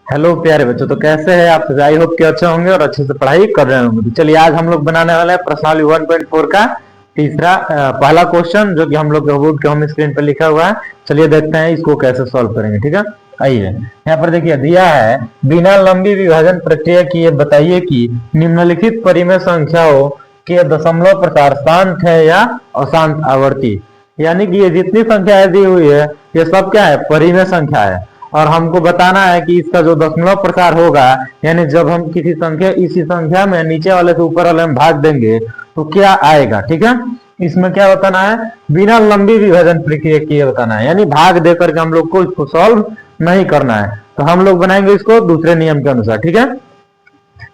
Hello प्यारे बच्चों, तो कैसे हैं आप सब? आई होप कि अच्छे होंगे और अच्छे से पढ़ाई कर रहे होंगे। तो चलिए आज हम लोग बनाने वाले हैं प्रश्नावली 1.4 का पहला क्वेश्चन, जो कि हम लोग बोर्ड के होम स्क्रीन पर लिखा हुआ है। चलिए देखते हैं इसको कैसे सॉल्व करेंगे। ठीक है, आइए यहाँ पर देखिए दिया है, बिना लंबी विभाजन प्रक्रिया की ये बताइए कि निम्नलिखित परिमेय संख्याओं के दशमलव प्रकार शांत है या अशांत आवर्ती। यानी कि ये जितनी संख्या दी हुई है ये सब क्या है, परिमेय संख्या है। और हमको बताना है कि इसका जो दशमलव प्रकार होगा, यानी जब हम किसी संख्या इसी संख्या में नीचे वाले से ऊपर वाले में भाग देंगे तो क्या आएगा। ठीक है, इसमें क्या बताना है, बिना लंबी विभाजन प्रक्रिया किए बताना है, यानी भाग दे करके हम लोग को इसको सॉल्व नहीं करना है। तो हम लोग बनाएंगे इसको दूसरे नियम के अनुसार। ठीक है,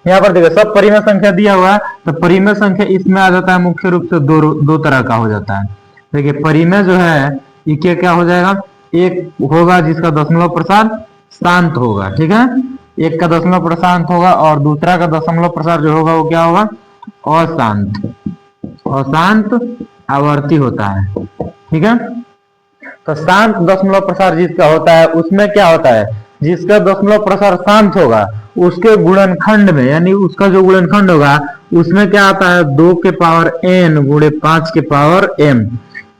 यहाँ पर देखिए सब परिमेय संख्या दिया हुआ है, तो परिमेय संख्या इसमें आ जाता है मुख्य रूप से दो तरह का हो जाता है। देखिए परिमेय जो है ये क्या हो जाएगा, एक होगा जिसका दशमलव प्रसार शांत होगा। ठीक है, एक का दशमलव प्रसार शांत होगा और दूसरा का दशमलव प्रसार जो होगा वो क्या होगा, अशांत। अशांत आवर्ती होता है। ठीक है, तो शांत दशमलव प्रसार जिसका होता है उसमें क्या होता है, जिसका दशमलव प्रसार शांत होगा उसके गुणनखंड में, यानी उसका जो गुणनखंड होगा उसमें क्या आता है, 2 के पावर n गुणे 5 के पावर m,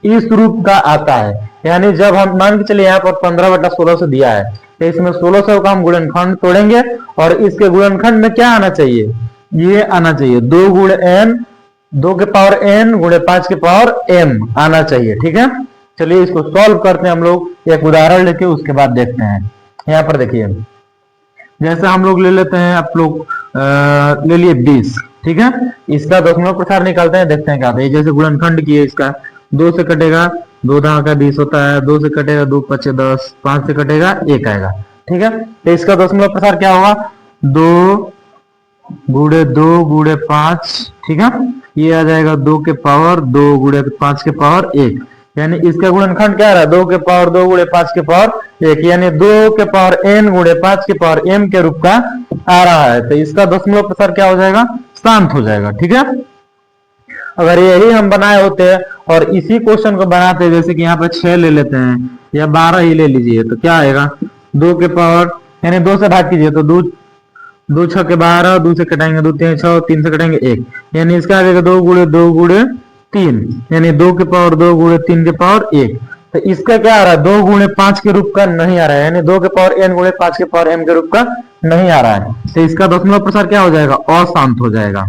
इस रूप का आता है। यानी जब हम मान के चलिए यहाँ पर 15/16 से दिया है, तो इसमें 1600 का हम गुणनखंड तोड़ेंगे और इसके गुणनखंड में क्या आना चाहिए, ये आना चाहिए 2 गुणे n, 2 के पावर n गुणे 5 के पावर m आना चाहिए। ठीक है, चलिए इसको सॉल्व करते हैं हम लोग एक उदाहरण लेके, उसके बाद देखते हैं। यहाँ पर देखिए जैसे हम लोग ले लेते हैं, आप लोग ले लिए 20। ठीक है, इसका दशमलव प्रसार निकालते हैं, देखते हैं क्या आता है। जैसे गुणनखंड किए, इसका 2 से कटेगा 2 दहा का 20 होता है, 2 से कटेगा 2 5 10, 5 से कटेगा 1 आएगा। ठीक है, तो इसका दशमलव प्रसार क्या होगा, 2 गुणे 2 गुणे 5। ठीक है, ये आ जाएगा 2 के पावर 2 गुणे 5 के पावर 1, यानी इसका गुणनखंड क्या आ रहा है, 2 के पावर 2 गुणे 5 के पावर 1, यानी 2 के पावर n गुणे 5 के पावर m के रूप का आ रहा है। तो इसका दशमलव प्रसार क्या हो जाएगा, शांत हो जाएगा। ठीक है, अगर यही हम बनाए होते और इसी क्वेश्चन को बनाते, जैसे कि यहाँ पे 6 ले लेते हैं या 12 ही ले लीजिए, तो क्या आएगा, 2 के पावर, यानी 2 से भाग कीजिए तो 2 2 6 के 12, 2 से कटाएंगे 2 3 6, 3 से कटाएंगे 1, यानी इसका आ जाएगा 2 गुणे 2 गुणे 3, यानी 2 के पावर 2 गुणे 3 के पावर 1। तो इसका क्या आ रहा है, 2 गुणे 5 के रूप का नहीं आ रहा है, यानी 2 के पावर n गुणे 5 के पावर m के रूप का नहीं आ रहा है। तो इसका दशमलव प्रसार क्या हो जाएगा, अशांत हो जाएगा।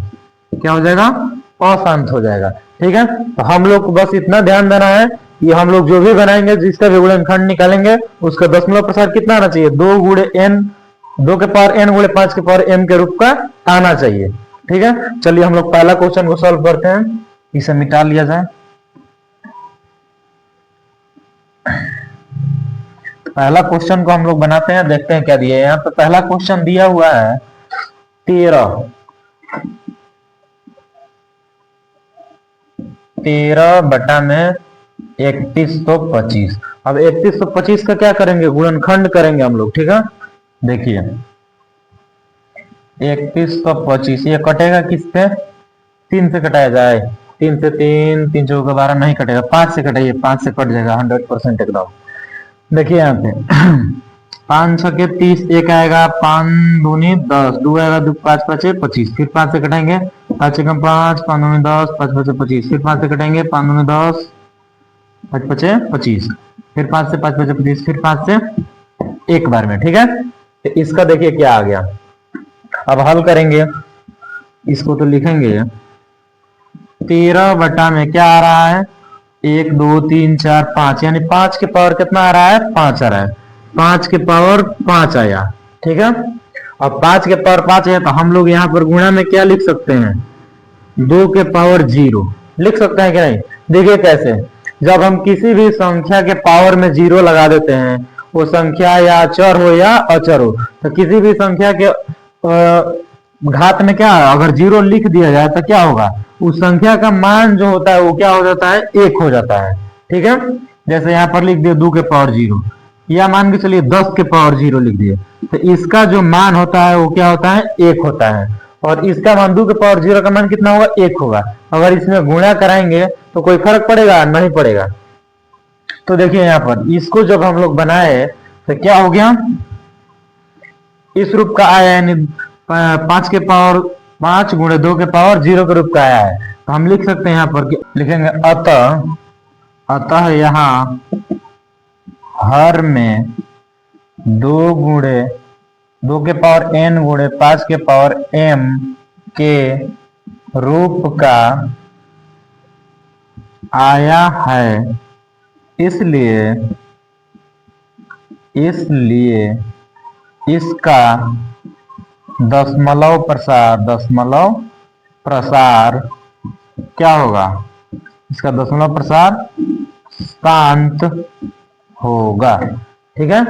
क्या हो जाएगा, अशांत हो जाएगा। ठीक है, तो हम लोग को बस इतना ध्यान देना है कि हम लोग जो भी बनाएंगे, जिसका भी गुणनखंड निकालेंगे, उसका दशमलव प्रसार कितना आना चाहिए, 2 गुणे n, 2 के पावर n गुणे 5 के पावर m के रूप का आना चाहिए। ठीक है, चलिए हम लोग पहला क्वेश्चन को सॉल्व करते हैं, इसे मिटा लिया जाए। पहला क्वेश्चन को हम लोग बनाते हैं, देखते हैं क्या दिया है। यहाँ पे पहला क्वेश्चन दिया हुआ है 13 बटा में 3125। अब 3125 का क्या करेंगे, गुणनखंड करेंगे हम लोग। ठीक है, देखिए 3125 ये कटेगा किससे, 3 से कटाया जाए, 3 से 3, 3 चौका 12 नहीं कटेगा, 5 से कटाइए, 5 से कट जाएगा 100% एकदम। देखिए यहाँ पे 5 छके 30, एक आएगा, 5 दूनी 10, 2 आएगा, 2 5 5 25, फिर 5 से कटाएंगे, 5 एकम 5, 5 दूनी 10, 5 5 25, फिर 5 से कटाएंगे, 5 दूनी 10, 5 5 25, फिर 5 से 5 5 25, फिर 5 से एक बार में। ठीक है, तो इसका देखिए क्या आ गया। अब हल करेंगे इसको, तो लिखेंगे 13 बटा में क्या आ रहा है, 1 2 3 4 5, यानी 5 के पावर कितना आ रहा है, 5 आ रहा है, 5 के पावर 5 आया। ठीक है, अब 5 के पावर 5 आया, तो हम लोग यहाँ पर गुणा में क्या लिख सकते हैं, 2 के पावर 0 लिख सकते हैं कि नहीं। देखिए कैसे, जब हम किसी भी संख्या के पावर में 0 लगा देते हैं, वो संख्या या चर हो या अचर हो, तो किसी भी संख्या के घात में क्या है, अगर 0 लिख दिया जाए तो क्या होगा, उस संख्या का मान जो होता है वो क्या हो जाता है, 1 हो जाता है। ठीक है, जैसे यहाँ पर लिख दिए 2 के पावर 0, या मान के चलिए 10 के पावर 0 लिख दिए, तो इसका जो मान होता है वो क्या होता है, 1 होता है। और इसका मान 2 के पावर 0 का मान कितना होगा, 1 होगा। अगर इसमें गुणा कराएंगे तो कोई फर्क पड़ेगा, नहीं पड़ेगा। तो देखिए यहाँ पर इसको जब हम लोग बनाए तो क्या हो गया, इस रूप का आया, यानी 5 के पावर 5 गुणे 2 के पावर 0 के रूप का आया है। तो हम लिख सकते हैं यहाँ पर कि लिखेंगे अतः, अतः यहाँ हर में 2 के पावर n गुणे 5 के पावर m के रूप का आया है। इसलिए इसलिए इसका दशमलव प्रसार क्या होगा? इसका दशमलव प्रसार शांत होगा। ठीक है,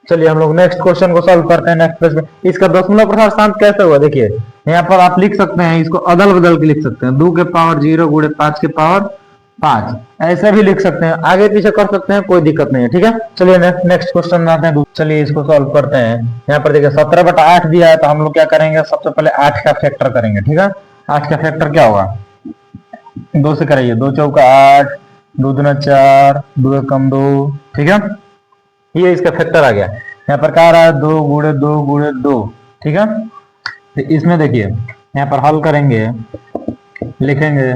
चलिए हम लोग नेक्स्ट क्वेश्चन को सॉल्व करते हैं। नेक्स्ट क्वेश्चन, इसका दशमलव प्रसार शांत कैसे हुआ? देखिए यहाँ पर आप लिख सकते हैं, इसको अदल बदल के लिख सकते हैं। 2 के पावर 0 गुणे 5 के पावर 5, ऐसे भी लिख सकते हैं, आगे पीछे कर सकते हैं, कोई दिक्कत नहीं है। ठीक है, चलिए नेक्स्ट क्वेश्चन में आते हैं। चलिए इसको सॉल्व करते हैं। यहाँ पर देखिए 17/8 दिया है, तो हम लोग क्या करेंगे, सबसे पहले 8 का फैक्टर करेंगे। ठीक है, 8 का फैक्टर क्या होगा? 2 से कराइए, 2 चौका 8, 2 दूना 4, 2 कम 2। ठीक है, ये इसका फैक्टर आ गया। यहाँ पर क्या आ रहा है? 2 गुणे 2 गुणे 2। ठीक है, तो इसमें देखिए यहाँ पर हल करेंगे, लिखेंगे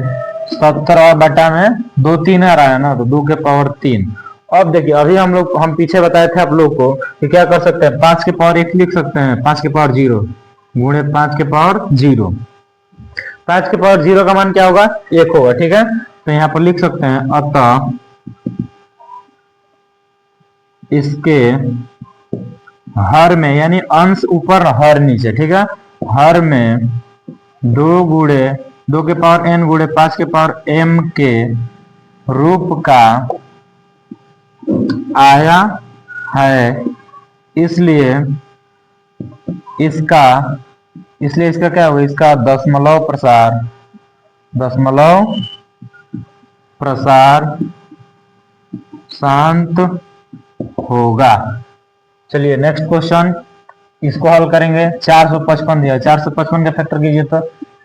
17 में 2 3 आ रहा है ना, तो 2 के पावर 3। अब देखिए अभी हम पीछे बताए थे आप लोग को कि क्या कर सकते हैं, 5 के पावर 1 लिख सकते हैं, 5 के पावर 0 गुणे 5 के पावर 0। 5 के पावर 0 का मान क्या होगा? 1 होगा। ठीक है, तो यहाँ पर लिख सकते हैं अतः इसके हर में, यानी अंश ऊपर हर नीचे। ठीक है, हर में 2 के पावर n गुणे 5 के पावर m के रूप का आया है। इसलिए इसका इसलिए इसका क्या होगा? इसका दशमलव प्रसार शांत होगा। चलिए नेक्स्ट क्वेश्चन, इसको हल करेंगे। 455 दिया, 455 का फैक्टर कीजिए तो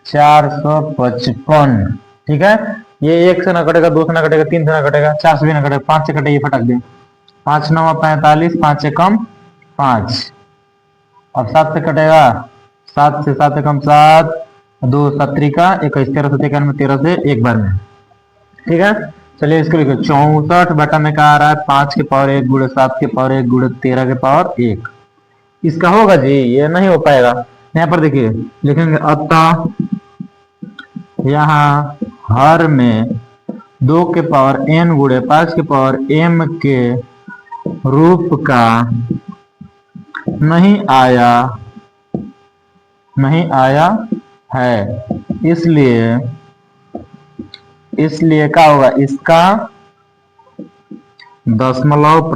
455। ठीक है, ये 1 से ना कटेगा, 2 से ना कटेगा, 3 से ना कटेगा, 4 से भी ना कटेगा, 5 से कटेगा, फटक दे। 5 9 45, 5 से कम 5। अब 7 से कटेगा, 7 से कम 7, 2 7 का 21, 13 से 91, 13 से एक बार में। ठीक है, चलिए इसको लिखो 64 में क्या आ रहा है? 5 के पावर 1 गुणे 7 के पावर 1 गुणे 13 के पावर 1। इसका होगा जी? ये नहीं हो पाएगा। यहाँ पर देखिए लिखेंगे अतः यहाँ हर में 2 के पावर n गुणे 5 के पावर m के रूप का नहीं आया है। इसलिए क्या होगा? इसका दशमलव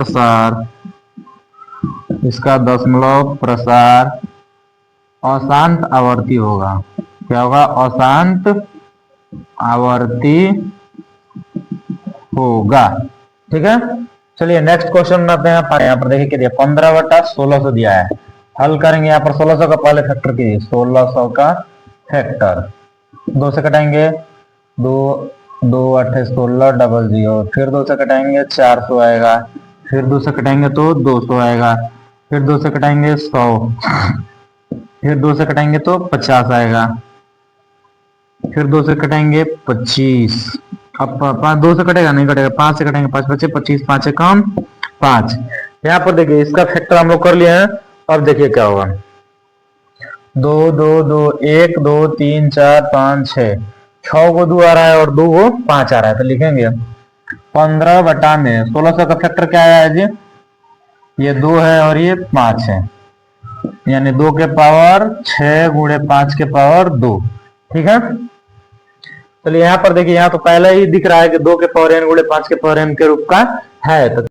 प्रसार अशांत आवर्ती होगा। क्या होगा? अशांत आवर्ती होगा। ठीक है, चलिए नेक्स्ट क्वेश्चन में आते हैं। यहाँ पर देखिए क्या 15/1600 दिया है। हल करेंगे। यहाँ पर 1600 का पहले फैक्टर कीजिए, 1600 का फैक्टर 2 से कटाएंगे, 2 2 8 16 डबल 0, फिर 2 से कटाएंगे 400 आएगा, फिर 2 से कटाएंगे तो 200 आएगा, फिर 2 से कटाएंगे 100, फिर 2 से कटाएंगे तो 50 आएगा, फिर 2 से कटाएंगे 25। अब 2 से कटेगा नहीं, कटेगा 5 से कटेंगे, 5 बचे 25, 5 से कम 5। यहाँ पर देखिए इसका फैक्टर हम लोग कर लिए हैं। अब देखिए क्या होगा, 2 2 2 1 2 3 4 5 6 को 2 आ रहा है और 2 को 5 आ रहा है, तो लिखेंगे 15/1600 का फैक्टर क्या आया है जी? ये 2 है और ये 5 है, यानी 2 के पावर 6 गुणे 5 के पावर 2। ठीक है, चलिए यहाँ पर देखिए, यहाँ तो पहले ही दिख रहा है कि 2 के पावर n गुणे 5 के पावर m के रूप का है। तो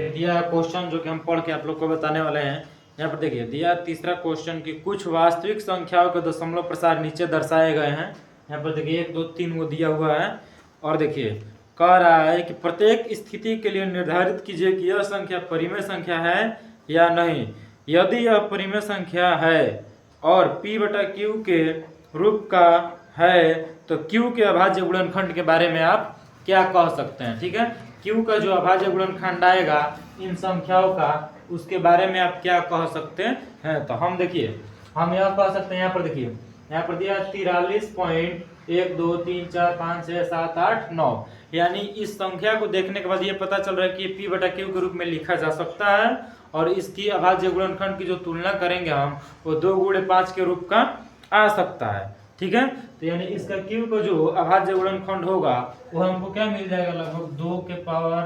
दिया क्वेश्चन जो कि हम पढ़ के आप लोग को बताने वाले हैं। यहाँ पर देखिए दिया तीसरा क्वेश्चन की कुछ वास्तविक संख्याओं के दशमलव प्रसार नीचे दर्शाए गए हैं। यहाँ पर देखिए 1 2 3 वो दिया हुआ है और देखिए कह रहा है कि प्रत्येक स्थिति के लिए निर्धारित कीजिए कि यह संख्या परिमेय संख्या है या नहीं। यदि यह परिमेय संख्या है और p बटा q के रूप का है तो q के अभाज्य गुणनखंड के बारे में आप क्या कह सकते हैं। ठीक है, q का जो अभाज्य गुणनखंड आएगा इन संख्याओं का उसके बारे में आप क्या कह सकते हैं। तो हम देखिए हम यह कह सकते हैं। यहाँ पर देखिए यहाँ पर दिया 43.1 2 3 4 5 6 7 8 9, यानी इस संख्या को देखने के बाद ये पता चल रहा है कि p बटा q के रूप में लिखा जा सकता है और इसकी अभाज्य गुणनखंड की जो तुलना करेंगे हम वो 2 गुणे 5 के रूप का आ सकता है। ठीक है, तो यानी इसका q का जो अभाज्य गुणनखंड होगा वो हमको क्या मिल जाएगा, लगभग 2 के पावर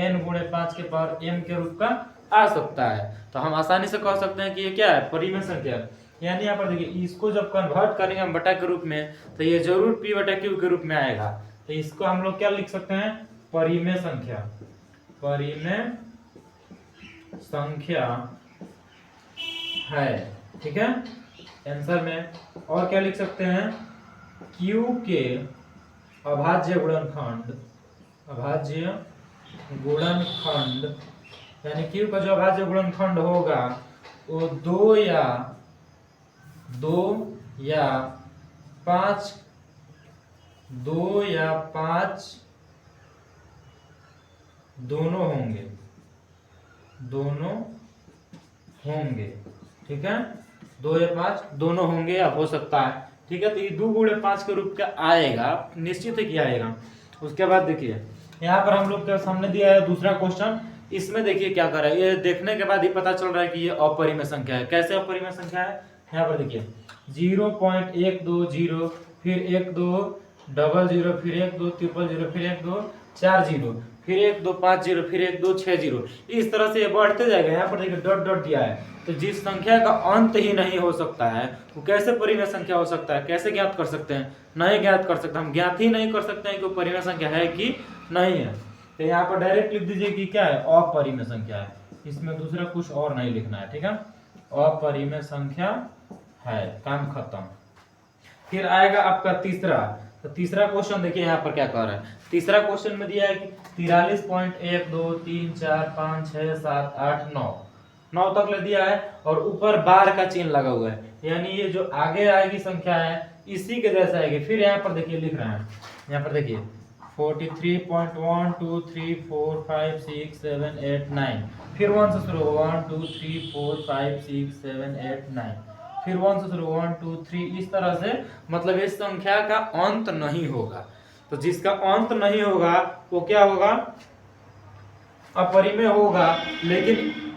n गुणे 5 के पावर m के रूप का आ सकता है। तो हम आसानी से कह सकते हैं कि ये क्या है, परिमेय संख्या। यानी यहाँ पर देखिए इसको जब कन्वर्ट करेंगे हम बटा के रूप में तो ये जरूर p बटा q के रूप में आएगा। तो इसको हम लोग क्या लिख सकते हैं, परिमेय संख्या। परिमेय संख्या है। ठीक है, आंसर में और क्या लिख सकते हैं, q के अभाज्य गुणनखंड। अभाज्य गुणनखंड यानी q का जो अभाज्य गुणनखंड होगा वो 2 या 5 दोनों होंगे। ठीक है, 2 या 5 दोनों होंगे या हो सकता है। ठीक है, तो ये 2 गुणे 5 के रूप का आएगा, निश्चित है कि आएगा। उसके बाद देखिए यहाँ पर हम लोग के सामने दिया है दूसरा क्वेश्चन। इसमें देखिए क्या कर रहा है, ये देखने के बाद ही पता चल रहा है कि ये अपरिमेय संख्या है। कैसे अपरिमेय संख्या है, यहाँ पर देखिए 0.120 फिर 1 2 00 फिर 1 2 000 फिर 1 2 40 फिर 1 2 50 फिर 1 2 60, इस तरह से ये बढ़ते जाएगा। यहाँ पर देखिए डॉट डॉट दिया है, तो जिस संख्या का अंत ही नहीं हो सकता है वो कैसे परिमेय संख्या हो सकता है, कैसे ज्ञात कर सकते हैं, नहीं ज्ञात कर सकते। हम ज्ञात ही नहीं कर सकते हैं कि वो परिमेय संख्या है कि नहीं है। तो यहाँ पर डायरेक्ट लिख दीजिए कि क्या है, अपरिमेय संख्या है। इसमें दूसरा कुछ और नहीं लिखना है। ठीक है, अपरिमेय संख्या है, काम खत्म। फिर आएगा आपका तीसरा। तो तीसरा क्वेश्चन देखिए यहाँ पर क्या कह रहा है। तीसरा क्वेश्चन में दिया है कि 43.1 2 3 4 5 6 7 8 9 तक ले दिया है और ऊपर बार का चिन्ह लगा हुआ है, यानी ये जो आगे आएगी संख्या है इसी के जैसा आएगी। फिर यहाँ पर देखिए लिख रहे हैं, यहाँ पर देखिए 43.1 2 3 4 5 6 7 8 9, फिर 1 से शुरू 1 2 3 4 5 6 7 8 9, फिर 1 से शुरू 1 2 3, इस तरह से मतलब इस संख्या का अंत नहीं होगा। तो जिसका अंत नहीं होगा वो क्या होगा, अपरिमेय होगा। लेकिन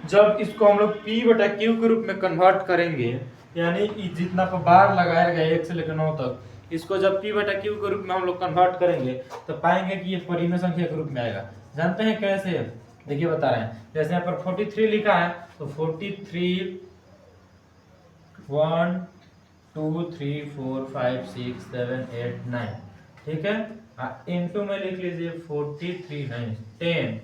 जब इसको हम लोग p बटा q के रूप में कन्वर्ट करेंगे, यानी जितना पर बार लगाया गया 1 से लेकर 9 तक, इसको जब p बटा q के रूप में हम लोग कन्वर्ट करेंगे तो पाएंगे कि ये परिमेय संख्या के रूप में आएगा। जानते हैं कैसे, देखिए बता रहे हैं। जैसे यहाँ पर 43 लिखा है तो 43 1 2 3 4 5 6 7 8 9, ठीक है, इनटू में लिख लीजिए 43 नहीं 10,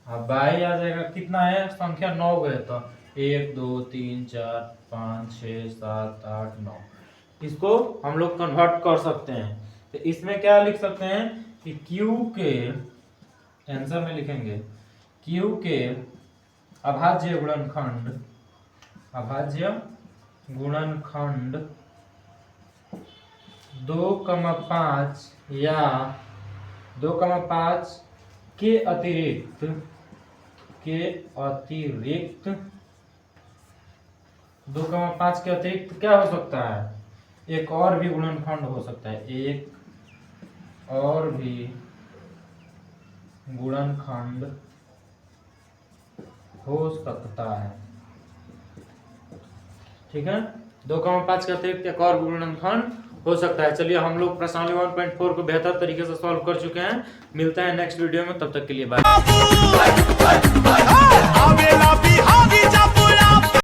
बाई आ जाएगा, कितना है संख्या 9 गए तो 1 2 3 4 5 6 7 8 9, इसको हम लोग कन्वर्ट कर सकते हैं। तो इसमें क्या लिख सकते हैं कि Q के आंसर में लिखेंगे Q के अभाज्य गुणनखंड 2,5 या 2,5 के अतिरिक्त 2,5 के अतिरिक्त क्या हो सकता है, एक और भी गुणनखंड हो सकता है, एक और भी गुणनखंड हो सकता है। ठीक है, 2,5 के अतिरिक्त एक और गुणनखंड हो सकता है। चलिए हम लोग प्रश्नावली 1.4 को बेहतर तरीके से सॉल्व कर चुके हैं। मिलता है नेक्स्ट वीडियो में, तब तक के लिए बाय।